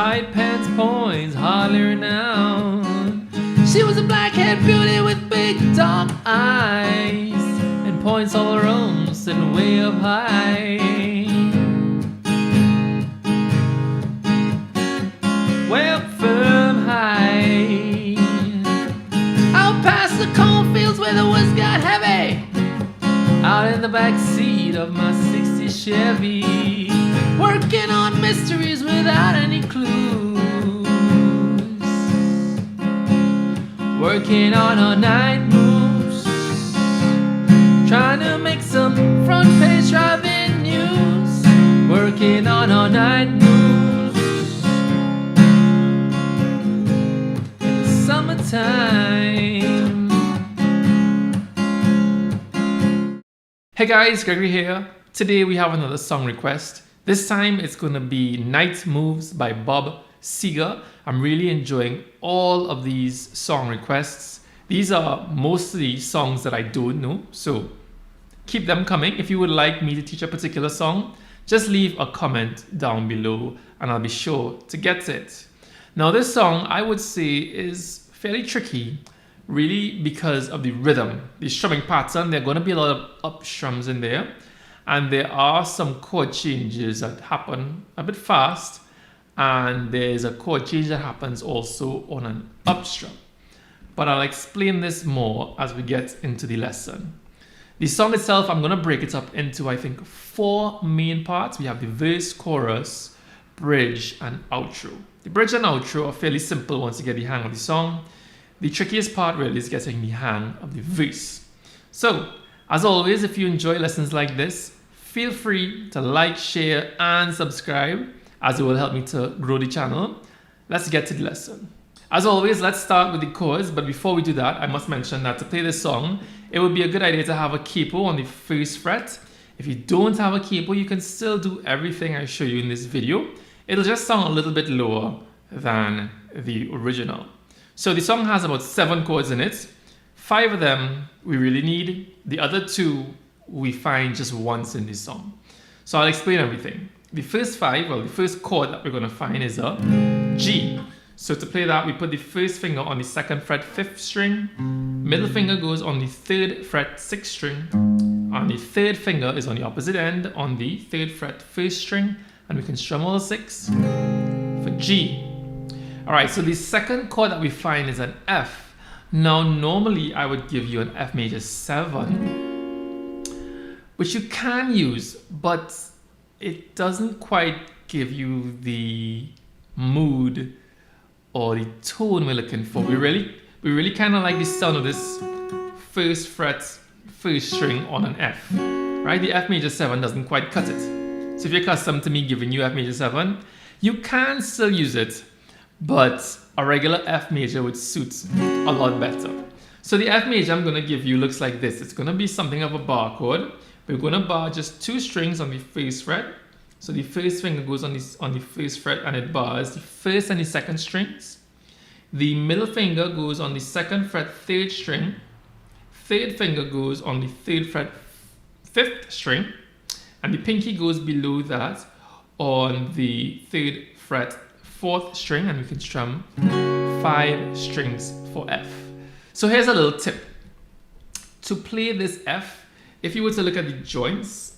White pants points, hardly renowned. She was a black-haired beauty with big dark eyes and points all her own, sitting way up high. Way up firm high. Out past the cornfields where the woods got heavy. Out in the back seat of my '60s Chevy, working on mysteries without any clues. Working on our night moves, trying to make some front page driving news. Working on our night moves in the summertime. Hey guys, Gregory here. Today we have another song request. This time it's going to be Night Moves by Bob Seger. I'm really enjoying all of these song requests. These are mostly songs that I don't know, so keep them coming. If you would like me to teach a particular song, just leave a comment down below and I'll be sure to get it. Now this song I would say is fairly tricky, really because of the rhythm, the strumming pattern. There are going to be a lot of up strums in there, and there are some chord changes that happen a bit fast, and there's a chord change that happens also on an up strum. But I'll explain this more as we get into the lesson. The song itself, I'm going to break it up into, I think, 4 main parts. We have the verse, chorus, bridge, and outro. The bridge and outro are fairly simple once you get the hang of the song. The trickiest part really is getting the hang of the verse. So, as always, if you enjoy lessons like this, feel free to like, share, and subscribe, as it will help me to grow the channel. Let's get to the lesson. As always, let's start with the chords, but before we do that, I must mention that to play this song, it would be a good idea to have a capo on the first fret. If you don't have a capo, you can still do everything I show you in this video. It'll just sound a little bit lower than the original. So the song has about 7 chords in it. 5 of them we really need. The other 2 we find just once in this song. So I'll explain everything. The first 5, well, the first chord that we're going to find is a G. So to play that, we put the first finger on the 2nd fret 5th string. Middle finger goes on the 3rd fret 6th string. And the 3rd finger is on the opposite end on the 3rd fret 1st string. And we can strum all 6 for G. Alright, so the second chord that we find is an F. Now, normally I would give you an F major 7, which you can use, but it doesn't quite give you the mood or the tone we're looking for. We really kind of like the sound of this 1st fret 1st string on an F, right? The F major 7 doesn't quite cut it. So if you're accustomed to me giving you F major 7, you can still use it, but a regular F major would suit a lot better. So the F major I'm going to give you looks like this. It's going to be something of a bar chord. We're going to bar just 2 strings on the 1st fret. So the 1st finger goes on the 1st fret and it bars the 1st and the 2nd strings. The middle finger goes on the 2nd fret 3rd string. 3rd finger goes on the 3rd fret 5th string. And the pinky goes below that on the 3rd fret 4th string, and we can strum 5 strings for F. So here's a little tip. To play this F, if you were to look at the joints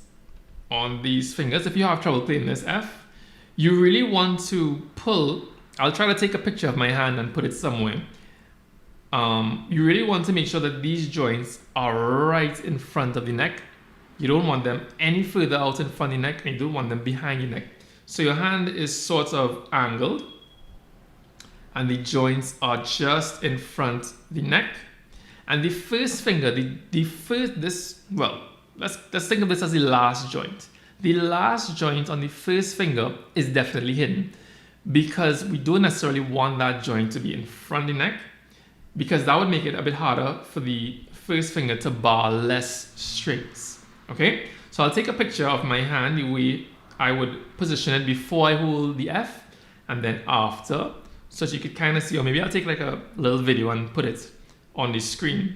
on these fingers, if you have trouble playing this F, you really want to pull. I'll try to take a picture of my hand and put it somewhere. You really want to make sure that these joints are right in front of the neck. You don't want them any further out in front of the neck, and you don't want them behind the neck. So your hand is sort of angled and the joints are just in front of the neck. And the first finger, let's think of this as the last joint. The last joint on the first finger is definitely hidden because we don't necessarily want that joint to be in front of the neck, because that would make it a bit harder for the first finger to bar less strings. Okay, so I'll take a picture of my hand the way I would position it before I hold the F and then after, so that you could kind of see, or maybe I'll take like a little video and put it on the screen.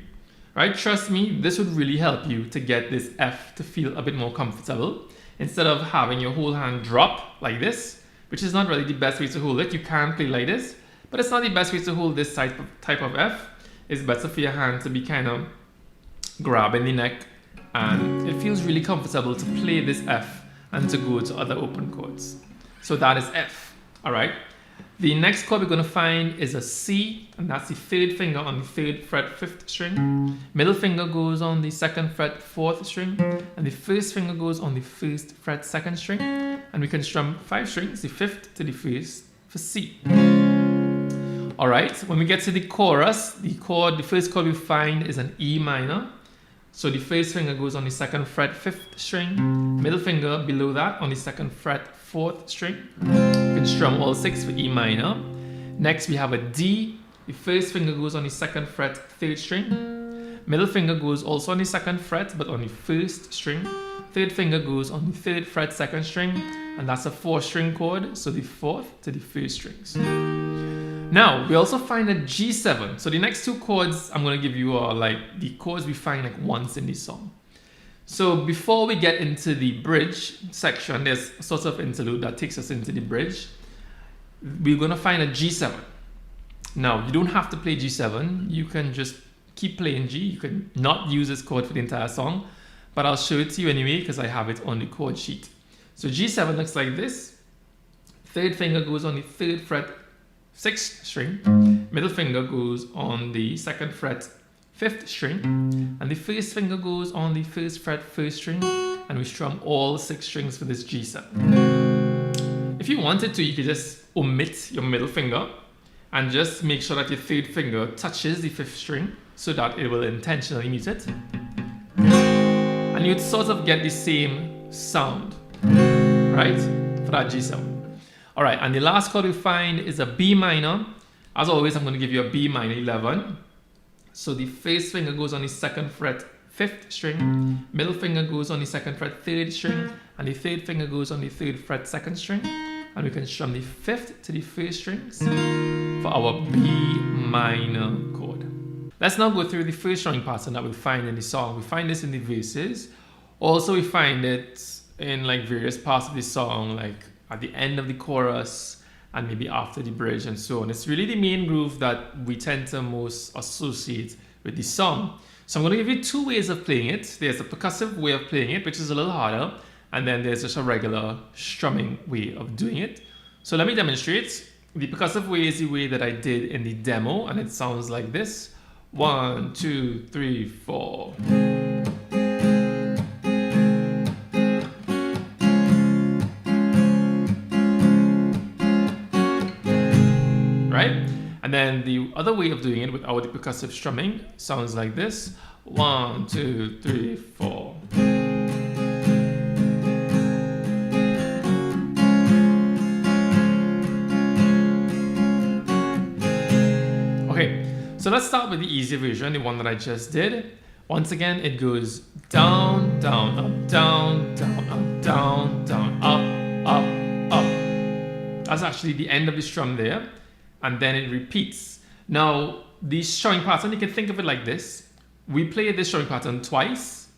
Right? Trust me, this would really help you to get this F to feel a bit more comfortable. Instead of having your whole hand drop like this, which is not really the best way to hold it. You can play like this, but it's not the best way to hold this type of F. It's better for your hand to be kind of grabbing the neck, and it feels really comfortable to play this F and to go to other open chords. So that is F, all right? The next chord we're going to find is a C, and that's the third finger on the 3rd fret 5th string. Middle finger goes on the 2nd fret 4th string, and the first finger goes on the 1st fret 2nd string. And we can strum 5 strings, the 5th to the 1st for C. All right, when we get to the chorus, the first chord we find is an E minor. So the first finger goes on the 2nd fret 5th string, middle finger below that on the 2nd fret 4th string. You can strum all 6 for E minor. Next we have a D. The first finger goes on the 2nd fret 3rd string. Middle finger goes also on the 2nd fret but on the 1st string. Third finger goes on the 3rd fret 2nd string, and that's a 4-string chord, so the 4th to the 1st strings. Now, we also find a G7. So the next 2 chords I'm going to give you are like the chords we find like once in the song. So before we get into the bridge section, there's a sort of interlude that takes us into the bridge. We're going to find a G7. Now, you don't have to play G7. You can just keep playing G. You can not use this chord for the entire song, but I'll show it to you anyway because I have it on the chord sheet. So G7 looks like this. Third finger goes on the 3rd fret 6th string. Middle finger goes on the 2nd fret 5th string, and the first finger goes on the 1st fret 1st string, and we strum all 6 strings for this G7. If you wanted to, you could just omit your middle finger and just make sure that your 3rd finger touches the 5th string so that it will intentionally mute it. And you'd sort of get the same sound, right, for that G7. All right, and the last chord we find is a B minor. As always, I'm going to give you a B minor 11. So the first finger goes on the 2nd fret 5th string, middle finger goes on the 2nd fret 3rd string, and the 3rd finger goes on the 3rd fret 2nd string. And we can strum the 5th to the 1st strings for our B minor chord. Let's now go through the first strumming pattern that we find in the song. We find this in the verses. Also, we find it in like various parts of the song, like at the end of the chorus and maybe after the bridge and so on. It's really the main groove that we tend to most associate with the song. So I'm going to give you 2 ways of playing it. There's a percussive way of playing it, which is a little harder, and then there's just a regular strumming way of doing it. So let me demonstrate. The percussive way is the way that I did in the demo, and it sounds like this. 1, 2, 3, 4. Right? And then the other way of doing it without the percussive strumming sounds like this. 1, 2, 3, 4. Okay, so let's start with the easier version, the one that I just did. Once again, it goes down, down, up, down, down, up, down, down, up, up, up. That's actually the end of the strum there. And then it repeats. Now, the strumming pattern, you can think of it like this. We play this strumming pattern twice,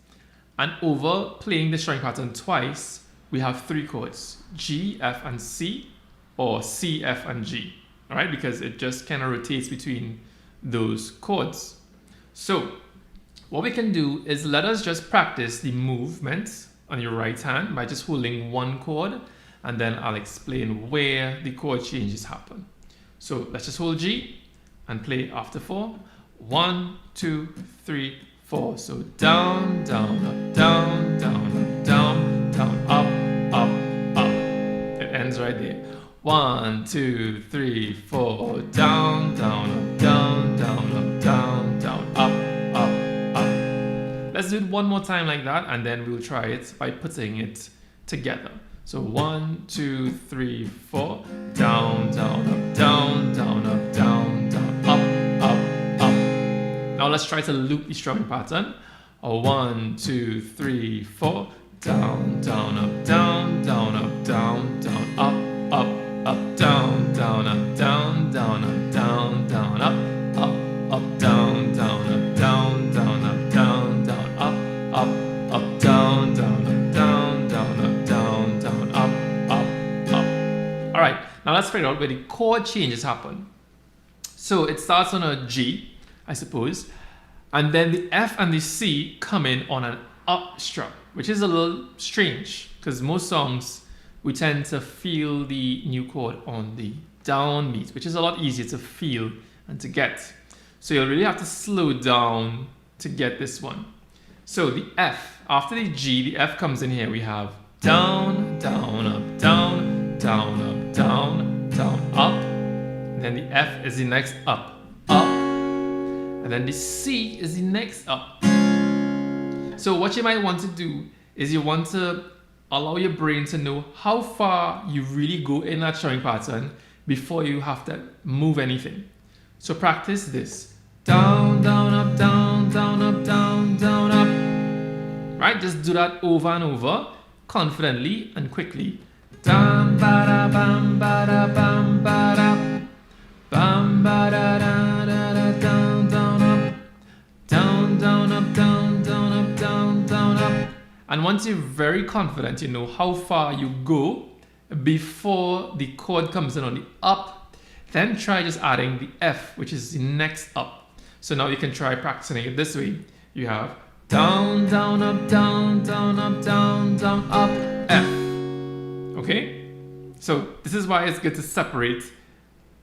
and over playing the strumming pattern twice, we have 3 chords, G, F, and C, or C, F, and G, all right? Because it just kind of rotates between those chords. So, what we can do is let us just practice the movement on your right hand by just holding 1 chord, and then I'll explain where the chord changes happen. So let's just hold G and play after 4. 1, 2, 3, 4. So down, down, up, down, down, up, down, down, up, up, up. It ends right there. 1, 2, 3, 4. Down, down, up, down, down, up, down, down, up, up, up. Let's do it one more time like that, and then we'll try it by putting it together. So 1, 2, 3, 4. Down, down, up, down, down, up, down, down, up, up, up. Now let's try to loop the strumming pattern. 1, 2, 3, 4. Down, down, up, down, down, up, down, down, up, up, up, down, down, up, down, down, up, down, down, up, up, down, down, up, down, down, up, down, down, up, up, down, down, up, down, down, up, down, down, up, up, up. All let's figure out where the chord changes happen. So it starts on a G, I suppose, and then the F and the C come in on an up strum, which is a little strange because most songs we tend to feel the new chord on the down beat, which is a lot easier to feel and to get. So you'll really have to slow down to get this one. So the F, after the G, the F comes in here. We have down, down, up, down, down, up, down, down, up. And then the F is the next up, up. And then the C is the next up. So what you might want to do is you want to allow your brain to know how far you really go in that strumming pattern before you have to move anything. So practice this. Down, down, up, down, down, up, down, down, up. Right? Just do that over and over, confidently and quickly. Dam, ba, da, bam, ba, da, bam, ba, da. Bam, ba, da, da, da, da, down, down, up. Down, down, up, down, down, up, down, down, up. And once you're very confident, you know how far you go before the chord comes in on the up, then try just adding the F, which is the next up. So now you can try practicing it this way. You have down, down, up, down, down, up, down, down, up, F. Okay? So this is why it's good to separate,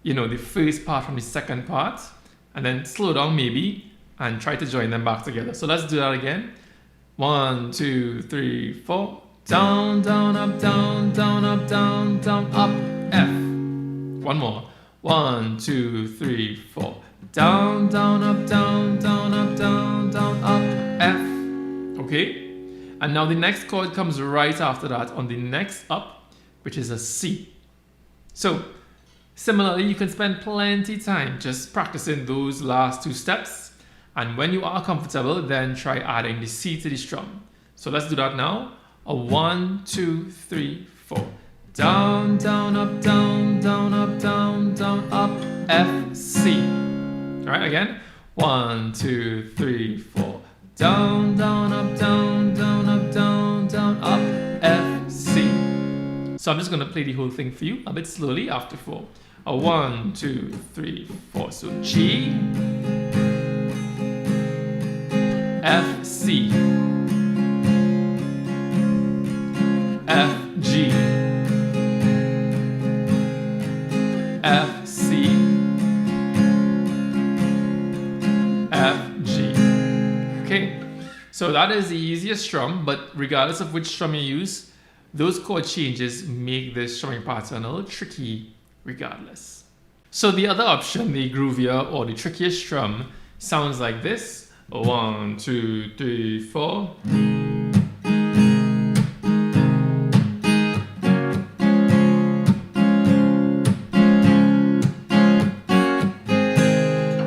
the first part from the second part, and then slow down maybe, and try to join them back together. So let's do that again. 1, 2, 3, 4. Down, down, up, down, down, up, down, down, up, F. One more. 1, 2, 3, 4. Down, down, up, down, down, up, down, down, up, F. Okay? And now the next chord comes right after that on the next up, which is a C. So, similarly, you can spend plenty time just practicing those last two steps. And when you are comfortable, then try adding the C to the strum. So let's do that now. A 1, 2, 3, 4. Down, down, up, down, down, up, down, down, up, F, C. All right, again. 1, 2, 3, 4. Down, down, up, down, down, up, down, down, up, F, C. So I'm just going to play the whole thing for you a bit slowly after 4. A 1, 2, 3, 4. So G, F, C, F, G, F, C, F, G. Okay, so that is the easiest strum, but regardless of which strum you use, those chord changes make this strumming pattern a little tricky regardless. So the other option, the groovier or the trickier strum, sounds like this. 1, 2, 3, 4.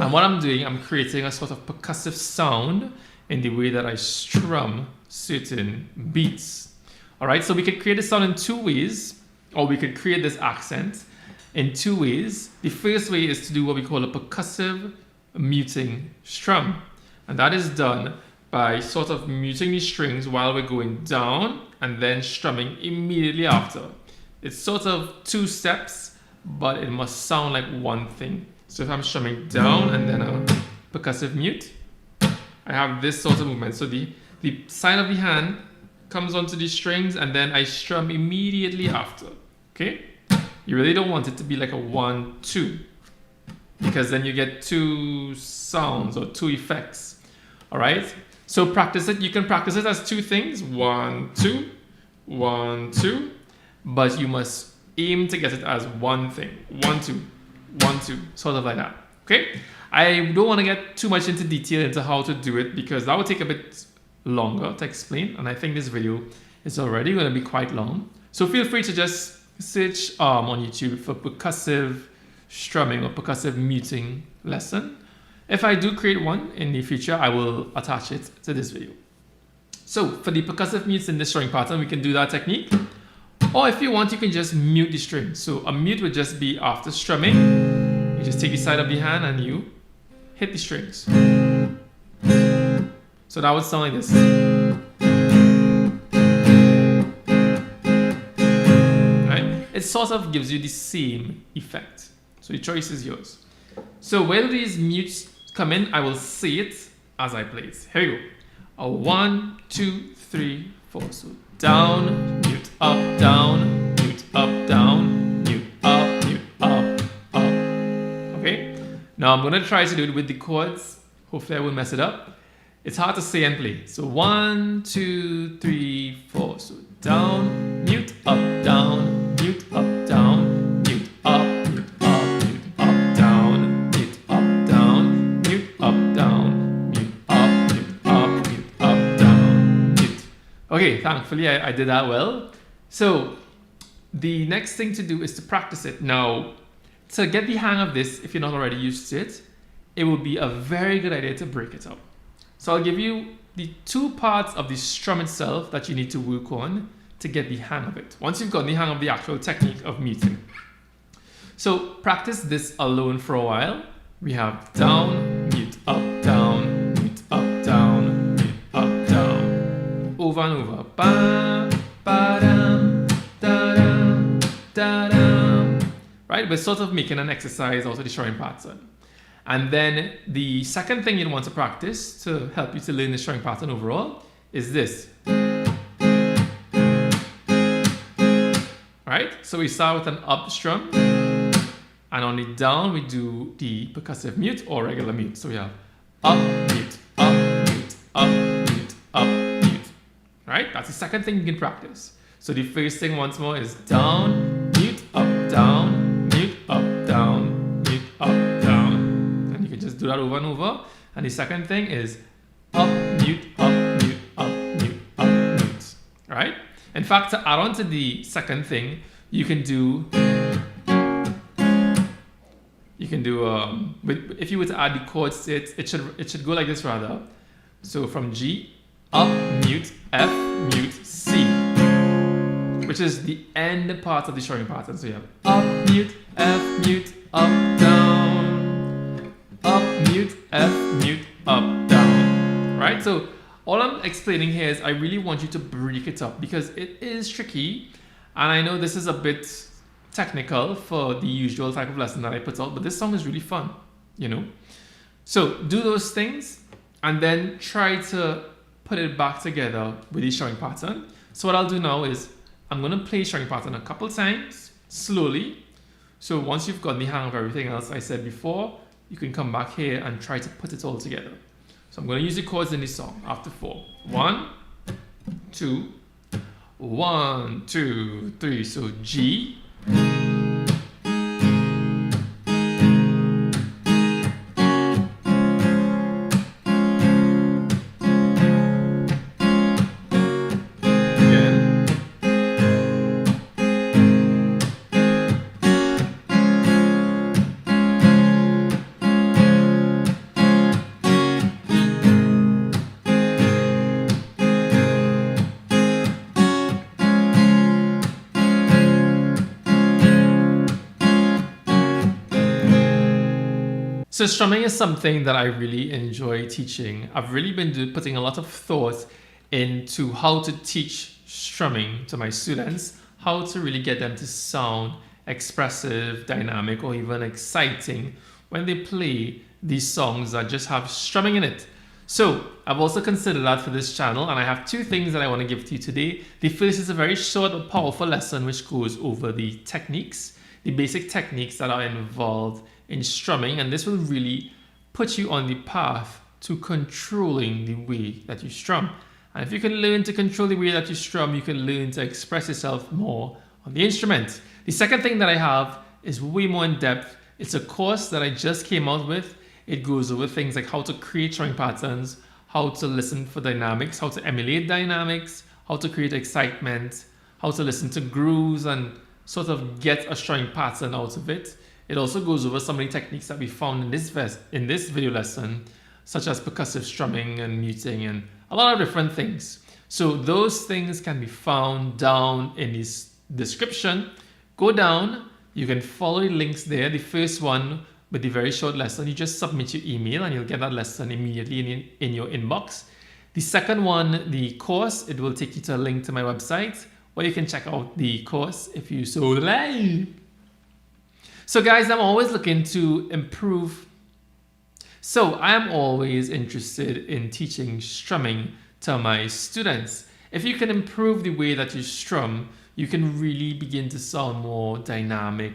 And what I'm doing, I'm creating a sort of percussive sound in the way that I strum certain beats. All right, so we could create this sound in two ways, or we could create this accent in two ways. The first way is to do what we call a percussive muting strum. And that is done by sort of muting the strings while we're going down and then strumming immediately after. It's sort of two steps, but it must sound like one thing. So if I'm strumming down and then a percussive mute, I have this sort of movement. So the side of the hand comes onto the strings and then I strum immediately after. Okay? You really don't want it to be like a 1, 2, because then you get two sounds or two effects. All right, so practice it. You can practice it as two things, 1, 2, 1, 2, but you must aim to get it as one thing, 1, 2, 1, 2, sort of like that. Okay, I don't want to get too much into detail into how to do it because that would take a bit longer to explain, and I think this video is already going to be quite long. So feel free to just search on YouTube for percussive strumming or percussive muting lesson. If I do create one in the future, I will attach it to this video. So for the percussive mutes in this string pattern, we can do that technique. Or if you want, you can just mute the string. So a mute would just be after strumming. You just take the side of the hand and you hit the strings. So that would sound like this. Right? it sort of gives you the same effect. So the choice is yours. So where do these mutes come in? I will say it as I play it. Here we go. A 1, 2, 3, 4. So down, mute, up, down, mute, up, down, mute, up, up. Okay? Now I'm gonna try to do it with the chords. Hopefully I won't mess it up. It's hard to say and play. So 1, 2, 3, 4. So down, mute, up, down, mute, up, down, mute, up, mute, up, mute, up, down, mute, up, down, mute, up, down, mute, up, mute, up, mute, up, down, mute. Okay, thankfully I did that well. So the next thing to do is to practice it. Now, to get the hang of this, if you're not already used to it, it would be a very good idea to break it up. So I'll give you the two parts of the strum itself that you need to work on to get the hang of it. Once you've got the hang of the actual technique of muting. So practice this alone for a while. We have down, mute, up, down, mute, up, down, mute, up, down. Over and over. Ba, ba, dam, da, dam, da, dam. Right? We're sort of making an exercise out of the strumming pattern. And then the second thing you'd want to practice to help you to learn the strumming pattern overall is this. Right? So we start with an up strum, and on the down we do the percussive mute or regular mute. So we have up, mute, up, mute, up, mute, up, mute. Right? That's the second thing you can practice. So the first thing once more is down, mute, up, down, mute, up, down, mute, up, down. Do that over and over. And the second thing is up, mute, up, mute, up, mute, up, mute. Right? In fact, to add on to the second thing, you can do if you were to add the chords to it, it should go like this rather. So from G, up, mute, F, mute, C, which is the end part of the strumming pattern. So you have up, mute, F, mute, up, down. Up, mute, F, mute, up, down. Right? So all I'm explaining here is I really want you to break it up because it is tricky. And I know this is a bit technical for the usual type of lesson that I put out, but this song is really fun, you know? So do those things and then try to put it back together with the strumming pattern. So what I'll do now is I'm going to play strumming pattern a couple times slowly. So once you've got the hang of everything else I said before, you can come back here and try to put it all together. So I'm going to use the chords in this song after 4. 1, 2, 1, 2, 3. So G. So strumming is something that I really enjoy teaching. I've really been putting a lot of thought into how to teach strumming to my students, how to really get them to sound expressive, dynamic, or even exciting when they play these songs that just have strumming in it. So I've also considered that for this channel, and I have two things that I want to give to you today. The first is a very short but powerful lesson which goes over the techniques, the basic techniques that are involved in strumming, and this will really put you on the path to controlling the way that you strum. And if you can learn to control the way that you strum, you can learn to express yourself more on the instrument. The second thing that I have is way more in depth. It's a course that I just came out with. It goes over things like how to create strumming patterns, how to listen for dynamics, how to emulate dynamics, how to create excitement, how to listen to grooves and sort of get a strumming pattern out of it. It also goes over some of the techniques that we found in this video lesson, such as percussive strumming and muting and a lot of different things. So those things can be found down in this description. Go down, you can follow the links there. The first one with the very short lesson, you just submit your email and you'll get that lesson immediately in your inbox. The second one, the course, it will take you to a link to my website but you can check out the course if you so like. So guys, I'm always looking to improve. So I am always interested in teaching strumming to my students. If you can improve the way that you strum, you can really begin to sound more dynamic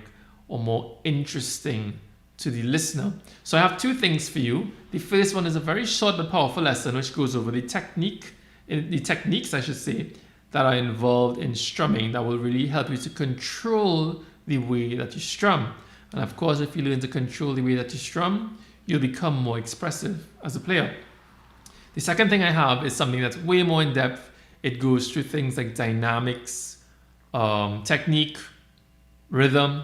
or more interesting to the listener. So I have two things for you. The first one is a very short but powerful lesson which goes over the techniques, I should say, that are involved in strumming that will really help you to control the way that you strum. And of course, if you learn to control the way that you strum, you'll become more expressive as a player. The second thing I have is something that's way more in depth. It goes through things like dynamics, technique, rhythm,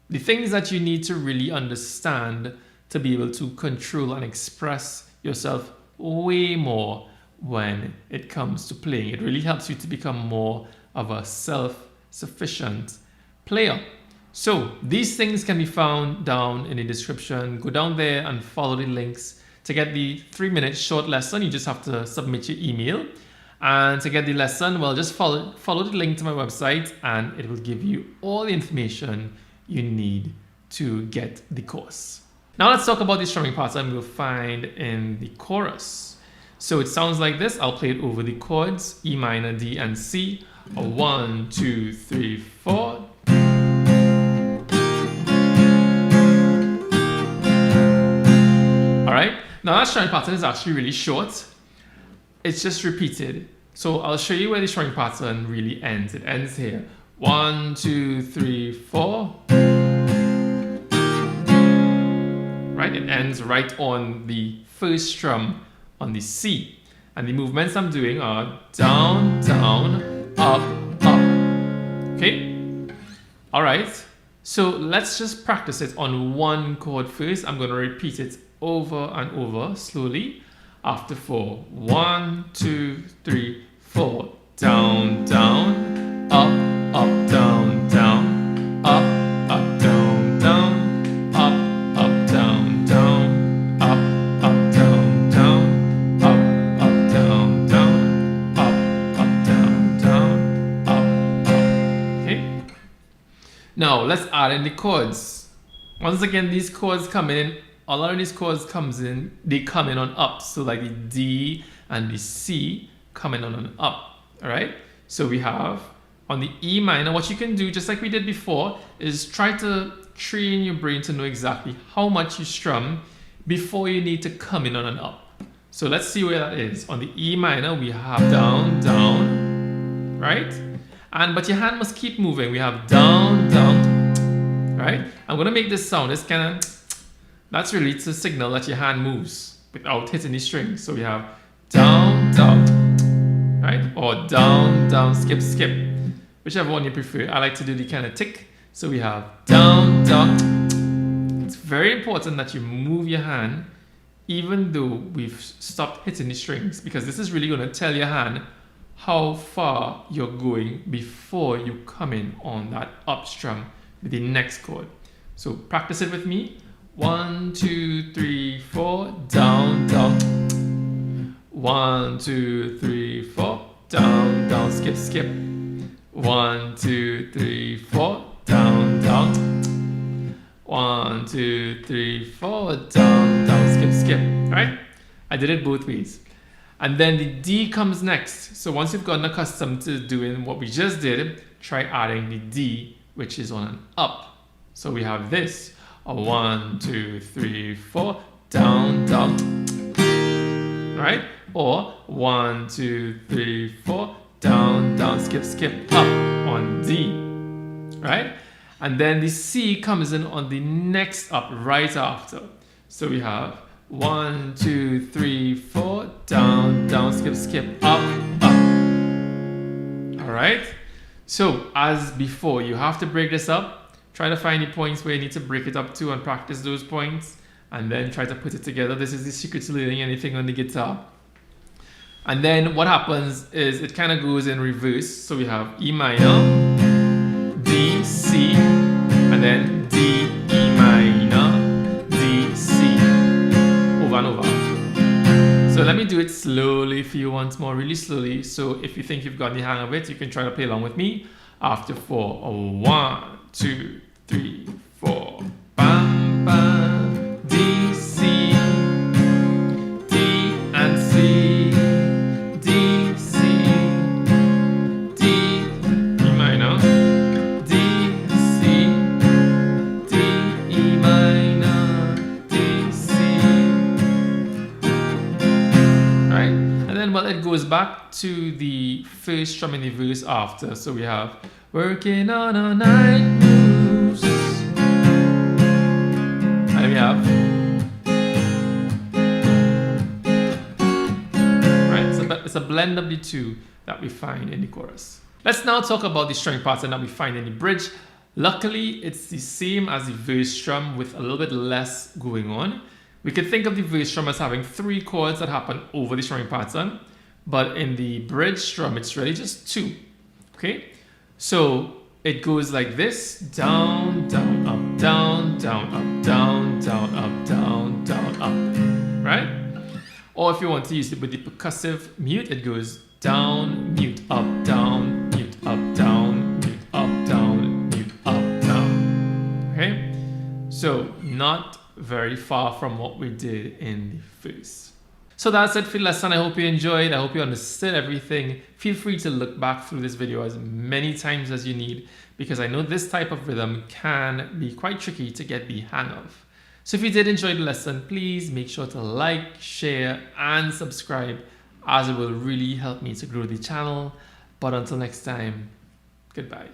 the things that you need to really understand to be able to control and express yourself way more when it comes to playing. It really helps you to become more of a self-sufficient player. So these things can be found down in the description. Go down there and follow the links. To get the 3-minute short lesson, you just have to submit your email. And to get the lesson, well, just follow the link to my website and it will give you all the information you need to get the course. Now let's talk about the strumming pattern we'll find in the chorus. So it sounds like this. I'll play it over the chords, E minor, D, and C. 1, 2, 3, 4. Alright, now that strumming pattern is actually really short. It's just repeated. So I'll show you where the strumming pattern really ends. It ends here. 1, 2, 3, 4. Right, it ends right on the first strum on the C. And the movements I'm doing are down, down, up, up. Okay? Alright, so let's just practice it on one chord first. I'm going to repeat it over and over slowly after 4. 1, 2, 3, 4. Down, down, up, up, down, down, up, up, down, down, up, up, down, down, up, up, down, down, up, down, down, up, down, down, up. Okay? Now let's add in the chords. Once again, these chords come in. A lot of these chords they come in on up. So like the D and the C come in on an up. Alright? So we have on the E minor, what you can do, just like we did before, is try to train your brain to know exactly how much you strum before you need to come in on an up. So let's see where that is. On the E minor, we have down, down, right? But your hand must keep moving. We have down, down, right? I'm gonna make this sound. It's kind of, that's really to signal that your hand moves without hitting the string. So we have down, down, right? Or down, down, skip, skip. Whichever one you prefer. I like to do the kind of tick. So we have down, down. It's very important that you move your hand even though we've stopped hitting the strings, because this is really going to tell your hand how far you're going before you come in on that up strum with the next chord. So practice it with me. 1, 2, 3, 4, down, down. 1, 2, 3, 4, down, down, skip, skip. 1, 2, 3, 4, down, down. 1, 2, 3, 4, down, down, skip, skip. Right? I did it both ways. And then the D comes next. So once you've gotten accustomed to doing what we just did, try adding the D, which is on an up. So we have this. 1, 2, 3, 4, down, down. Right? Or 1, 2, 3, 4, down, down, skip, skip, up on D. Right? And then the C comes in on the next up right after. So we have 1, 2, 3, 4, down, down, skip, skip, up, up. Alright? So as before, you have to break this up. Try to find the points where you need to break it up to and practice those points. And then try to put it together. This is the secret to learning anything on the guitar. And then what happens is it kind of goes in reverse. So we have E minor, D, C, and then D, E minor, D, C, over and over. So let me do it slowly for you once more, really slowly. So if you think you've got the hang of it, you can try to play along with me. After 4, 1, 2, 3, 4. Bam, bam, D, C, D and C, D, C, D, E minor, D, C, D, E minor, D, C. Right? And then, well, it goes back to the first strum in the verse after. So we have working on a night moves. And we have, right? So it's a blend of the two that we find in the chorus. Let's now talk about the strumming pattern that we find in the bridge. Luckily, it's the same as the verse strum with a little bit less going on. We could think of the verse strum as having 3 chords that happen over the strumming pattern, but in the bridge strum, it's really just 2. Okay? So it goes like this: down, down, up, down, down, up, down, down, up, down, down, up. Right? Or if you want to use it with the percussive mute, it goes down, mute, up, down, mute, up, down, mute, up, down, mute, up, down. Okay? So not very far from what we did in the verse. So that's it for the lesson. I hope you enjoyed. I hope you understood everything. Feel free to look back through this video as many times as you need, because I know this type of rhythm can be quite tricky to get the hang of. So if you did enjoy the lesson, please make sure to like, share, and subscribe, as it will really help me to grow the channel. But until next time, goodbye.